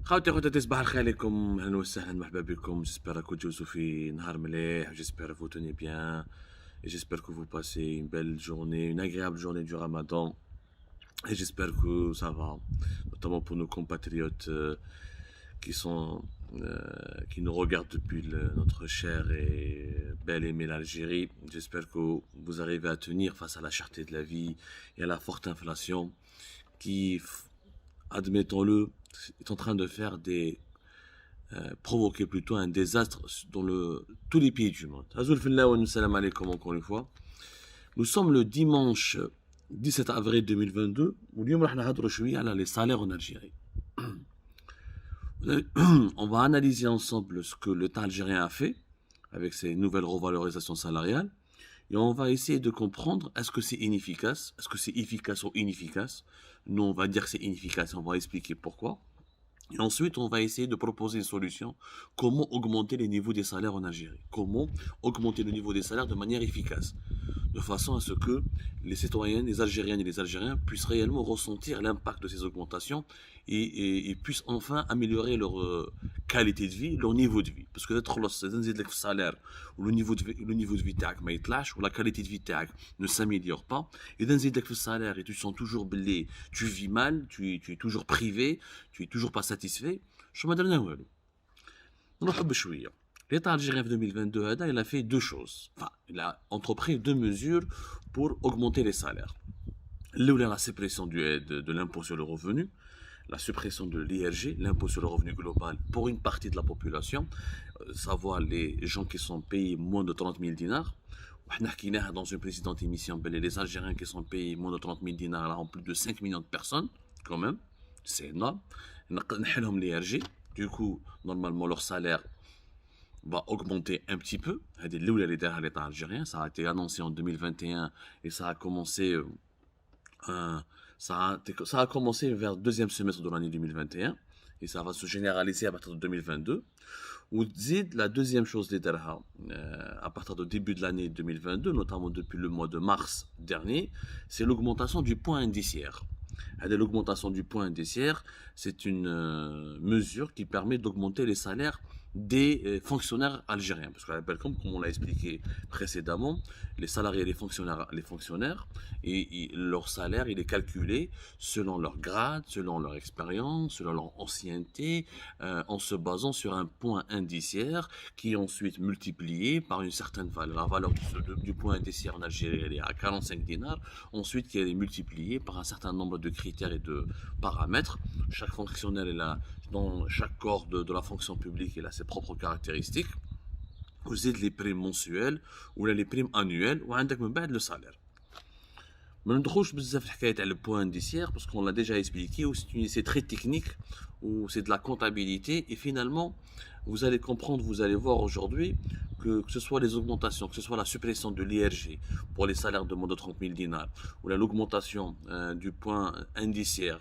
خواتي خواتاتي صباح الخير عليكم، اهلا وسهلا مرحبا بكم. J'espère que تجوزوا في نهار مليح. J'espère que vous tenez bien et j'espère que vous passez une belle journée, une agréable journée du Ramadan. Et j'espère que ça va, notamment pour nos compatriotes qui nous regardent depuis notre chère et belle aimée l'Algérie. J'espère que vous arrivez à tenir face à la cherté de la vie et à la forte inflation qui, admettons-le, est en train de faire provoquer plutôt un désastre dans tous les pays du monde. Azoul fillah wa salam alaikum encore une fois. Nous sommes le dimanche 17 avril 2022. واليوم راح نهضروا شوية على les salaires en Algérie. On va analyser ensemble ce que l'État algérien a fait avec ses nouvelles revalorisations salariales. Et on va essayer de comprendre, est-ce que c'est inefficace? Est-ce que c'est efficace ou inefficace? Nous, on va dire que c'est inefficace, on va expliquer pourquoi. Et ensuite, on va essayer de proposer une solution. Comment augmenter les niveaux des salaires en Algérie? Comment augmenter le niveau des salaires de manière efficace? De façon à ce que les citoyens, les Algériennes et les Algériens puissent réellement ressentir l'impact de ces augmentations et puissent enfin améliorer leur qualité de vie, leur niveau de vie. Parce que d'être le salaire ou le niveau de vie تاعك ما يطلعش ou la qualité de vie تاعك ne s'améliore pas, et d'un le salaire et tu te sens toujours belé, tu vis mal, tu es toujours privé, tu es toujours pas satisfait. شو ما درنا والو. نروحوا بشويه. L'État algérien en 2022, il a fait deux choses. Enfin, il a entrepris deux mesures pour augmenter les salaires. La suppression de l'impôt sur le revenu, la suppression de l'IRG, l'impôt sur le revenu global, pour une partie de la population, savoir les gens qui sont payés moins de 30 000 dinars. Dans une précédente émission, les Algériens qui sont payés moins de 30 000 dinars, là, ont plus de 5 millions de personnes, quand même. C'est énorme. l'IRG. Du coup, normalement, leur salaire va augmenter un petit peu. L'État algérien, ça a été annoncé en 2021 et ça a commencé vers le deuxième semestre de l'année 2021 et ça va se généraliser à partir de 2022. Ou la deuxième chose à partir du début de l'année 2022, notamment depuis le mois de mars dernier, c'est l'augmentation du point indiciaire. L'augmentation du point indiciaire, c'est une mesure qui permet d'augmenter les salaires des fonctionnaires algériens. Parce que, comme on l'a expliqué précédemment, les salariés et les fonctionnaires et leur salaire, il est calculé selon leur grade, selon leur expérience, selon leur ancienneté, en se basant sur un point indiciaire qui est ensuite multiplié par une certaine valeur. La valeur du point indiciaire en Algérie, elle est à 45 dinars. Ensuite, qui est multipliée par un certain nombre de critères et de paramètres. Chaque fonctionnaire est là, dans chaque corps de la fonction publique, il a ses propres caractéristiques. Vous êtes les primes mensuelles ou les primes annuelles ou le salaire. ما ندخلش بزاف الحكاية على le point indiciaire parce qu'on l'a déjà expliqué, ou c'est très technique ou c'est de la comptabilité et finalement vous allez comprendre, vous allez voir aujourd'hui que ce soit les augmentations, que ce soit la suppression de l'IRG pour les salaires de moins de 30 000 dinars ou l'augmentation du point indiciaire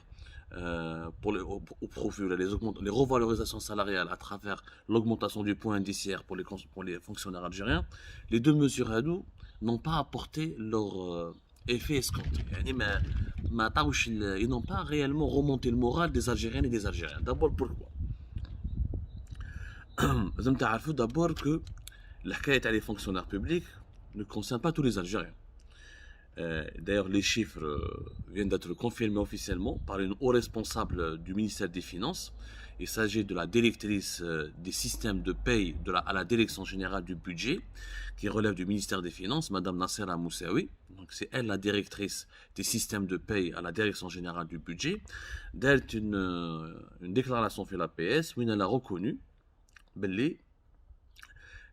au profit, les revalorisations salariales à travers l'augmentation du point indiciaire pour les fonctionnaires algériens, les deux mesures à nous n'ont pas apporté leur effet escompté. Ils n'ont pas réellement remonté le moral des Algériennes et des Algériens. D'abord, pourquoi? Vous savez d'abord que la qualité des fonctionnaires publics ne concerne pas tous les Algériens. D'ailleurs, les chiffres viennent d'être confirmés officiellement par une haut responsable du ministère des Finances. Il s'agit de la directrice des systèmes de paye à la direction générale du budget, qui relève du ministère des Finances, Madame Nassera Moussaoui. Donc, c'est elle la directrice des systèmes de paye à la direction générale du budget. D'elle, une déclaration fait la PS où elle a reconnu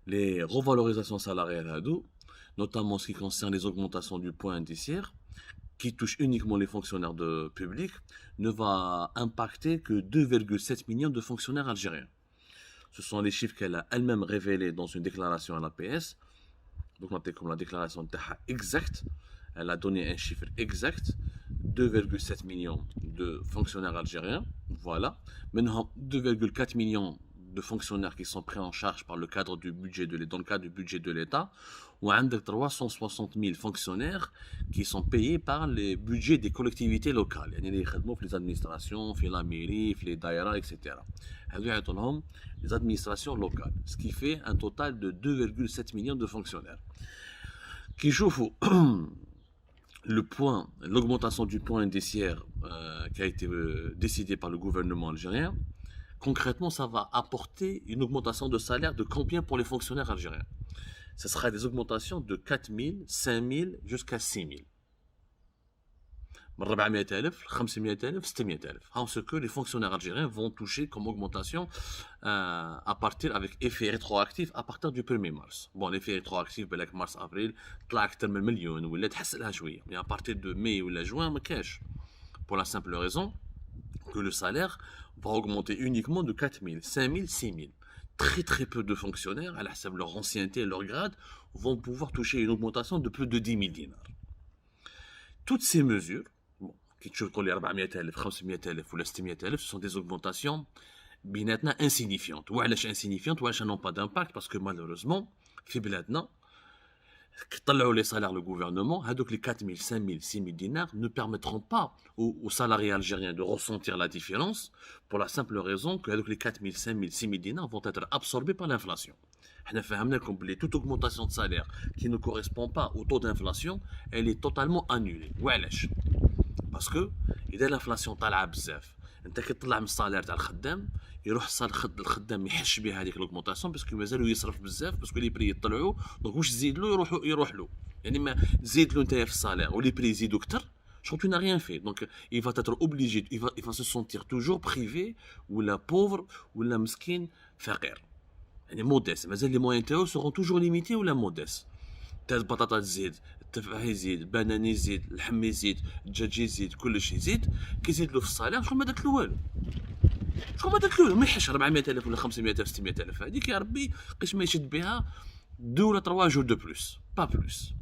les revalorisations salariales notamment en ce qui concerne les augmentations du point indiciaire, qui touche uniquement les fonctionnaires publics, ne va impacter que 2,7 millions de fonctionnaires algériens. Ce sont les chiffres qu'elle a elle-même révélés dans une déclaration à l'APS. Donc, comme la déclaration exacte, elle a donné un chiffre exact, 2,7 millions de fonctionnaires algériens. Voilà. Maintenant, 2,4 millions de fonctionnaires qui sont pris en charge par le cadre du budget dans le cadre du budget de l'État, وعندك 360 000 fonctionnaires qui sont payés par les budgets des collectivités locales يعني اللي يخدموا في les administrations في la mairie في les daïras etc. هذو يعطوا لهم les administrations locales ce qui fait un total de 2,7 millions de fonctionnaires qui jouent l'augmentation du point indiciaire qui a été décidée par le gouvernement algérien. Concrètement, ça va apporter une augmentation de salaire de combien pour les fonctionnaires algériens? Ce sera des augmentations de 4 000, 5 000 jusqu'à 6 000. من 400,000, 500,000, 600,000. Ce que les fonctionnaires algériens vont toucher comme augmentation à partir avec effet rétroactif à partir du 1er mars. Bon, l'effet rétroactif, بالك mars avril, طلع أكثر من مليون ولا تحس لها شوية. Mais à partir de mai ou juin, ما كاش. Pour la simple raison que le salaire va augmenter uniquement de 4 000, 5 000, 6 000. Très très peu de fonctionnaires, à la de leur ancienneté et leur grade, vont pouvoir toucher une augmentation de plus de 10 000 dinars. Toutes ces mesures, bon, qui تشوف تقول لي 400,000, 500,000 ولا 600,000, ce sont des augmentations بيناتنا insignifiantes. وعلاش insignifiantes وعلاش n'ont pas d'impact parce que malheureusement في بلادنا طلعوا les salaires le gouvernement, هذوك les 4 000, 5 000, 6 000 dinars ne permettront pas aux salariés algériens de ressentir la différence pour la simple raison que هذوك les 4 000, 5 000, 6 000 dinars vont être absorbés par l'inflation. احنا فهمنا que toute augmentation de salaire qui ne correspond pas au taux d'inflation, elle est totalement annulée. وعلاش؟ parce que إذا l'inflation طالعة بزاف انت كي تطلع من الصالير تاع الخدام يروح الخدام ما يحسش بها هذيك لوغمونطاسيون باسكو مازالو يصرف بزاف باسكو لي بري يطلعوا دونك واش تزيد له يروح له يعني ما تزيد له نتايا في الصالير ولي بري يزيدوا اكثر شو tu n'as rien fait donc il va être obligé il va se sentir toujours privé ولا pauvre ولا مسكين فقير يعني موديس مازال لي موين تاعو seront toujours limités ولا موديس تاع البطاطا تزيد التفاح يزيد البنان يزيد اللحم يزيد الدجاج يزيد كل شيء يزيد كيزيد له في الصالير شكون ما درت له والو شكون ما درت له ما يحش 400,000 ولا 500,000 600,000 هذيك يا ربي قيش ما يشد بها 2 ولا 3 jours de plus pas plus.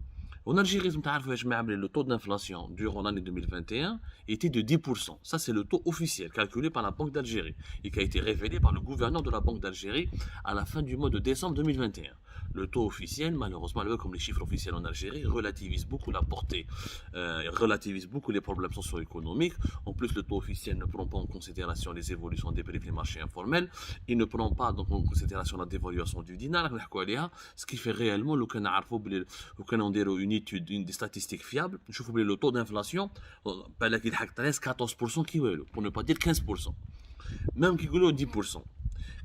En Algérie, le taux d'inflation durant l'année 2021 était de 10%. Ça, c'est le taux officiel calculé par la Banque d'Algérie et qui a été révélé par le gouverneur de la Banque d'Algérie à la fin du mois de décembre 2021. Le taux officiel, malheureusement, comme les chiffres officiels en Algérie, relativise beaucoup la portée, relativise beaucoup les problèmes socio-économiques. En plus, le taux officiel ne prend pas en considération les évolutions des prix des marchés informels. Il ne prend pas donc en considération la dévaluation du dinar, ce qui fait réellement une étude, des statistiques fiables. Je vous le taux d'inflation, il y a 13-14% pour ne pas dire 15%. Même qui est 10%.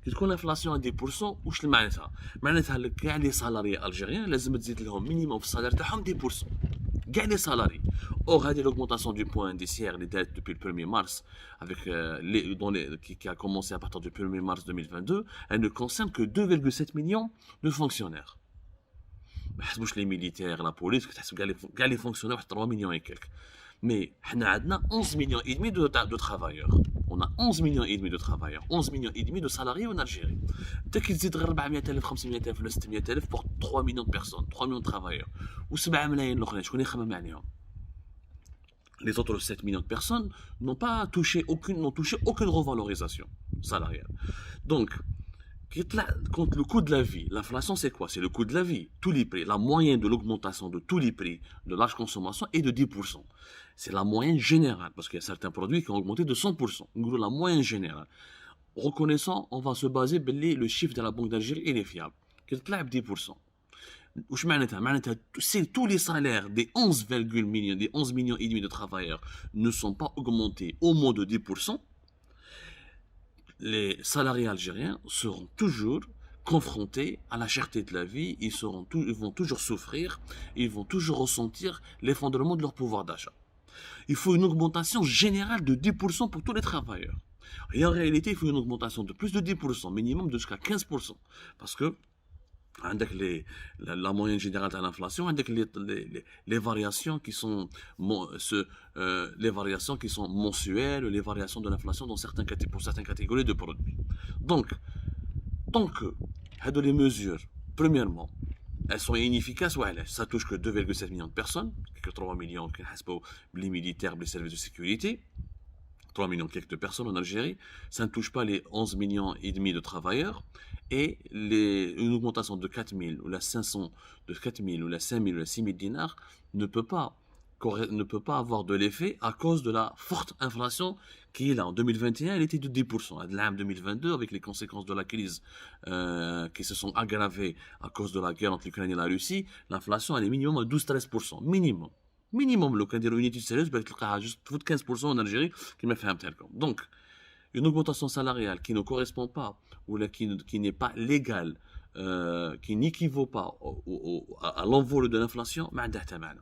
كي تكون l'inflation à 10% واش معناتها؟ معناتها كاع لي salariés algériens لازم تزيد لهم minimum في الصالير تاعهم 10%. كاع لي salariés. Or هذه l'augmentation du point indiciaire les dates depuis le 1er mars avec qui a commencé à partir du 1er mars 2022, elle ne concerne que 2,7 millions de fonctionnaires. ما حسبوش les militaires, la police, تحسب كاع les fonctionnaires 3 millions et quelques. Mais حنا عندنا 11 millions et demi de travailleurs. On a 11 millions et demi de travailleurs, 11 millions et demi de salariés en Algérie. Dès qu'ils disent 400,000, 500,000 ولا 600,000 pour 3 millions de personnes, 3 millions de travailleurs. و7 ملايين الاخرين شكون يخمم عليهم؟ Les autres 7 millions de personnes n'ont touché aucune revalorisation salariale. Donc, quand le coût de la vie, l'inflation c'est quoi? C'est le coût de la vie, tous les prix, la moyenne de l'augmentation de tous les prix de large consommation est de 10%. C'est la moyenne générale, parce qu'il y a certains produits qui ont augmenté de 100%. La moyenne générale. Reconnaissant, on va se baser sur le chiffre de la Banque d'Algérie et les fiables, qui est de 10%. Si tous les salaires des 11 millions et demi de travailleurs ne sont pas augmentés au moins de 10%, les salariés algériens seront toujours confrontés à la cherté de la vie, ils vont toujours souffrir, ils vont toujours ressentir l'effondrement de leur pouvoir d'achat. Il faut une augmentation générale de 10% pour tous les travailleurs. Et en réalité, il faut une augmentation de plus de 10%, minimum de jusqu'à 15%. Parce que avec la moyenne générale de l'inflation, avec les variations qui sont mensuelles, les variations de l'inflation pour certaines catégories de produits. Donc, tant que les mesures, premièrement, elles sont inefficaces, ça touche que 2,7 millions de personnes, que 3 millions qui sont les militaires, les services de sécurité. 3 millions quelques de personnes en Algérie, ça ne touche pas les 11 millions et demi de travailleurs, et une augmentation de 4 000 ou la 500, de 4 000 ou la 5 000 ou la 6 000 dinars ne peut pas avoir de l'effet à cause de la forte inflation qui est là. En 2021, elle était de 10%. En 2022, avec les conséquences de la crise qui se sont aggravées à cause de la guerre entre l'Ukraine et la Russie, l'inflation elle est minimum à 12-13%. Minimum. Minimum, لو كان نديروا unité sérieuse بالك تلقاها juste تفوت 15% en Algérie كما فهمتها لكم. Donc, une augmentation salariale qui ne correspond pas ou qui n'est pas légale, qui n'équivaut pas à l'envol de l'inflation, ما عندها حتى معنى.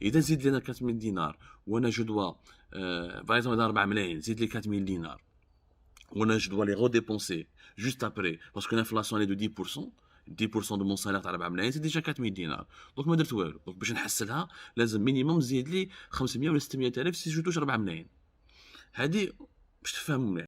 اذا زيد لنا 4000 دينار وانا جو دوا باغ اكزومبل 4 ملايين زيد لي 4000 دينار وانا جو دوا لي ريديبونسي juste après parce que l'inflation est de 10%. 10% de mon salaire تاع 4 ملايين سي ديجا 4000 دينار. دونك ما درت والو. دونك باش نحسلها لازم مينيموم زيد لي 500 ولا 600 الف سي جوتوش 4 ملايين. هذه باش تفهموا مليح.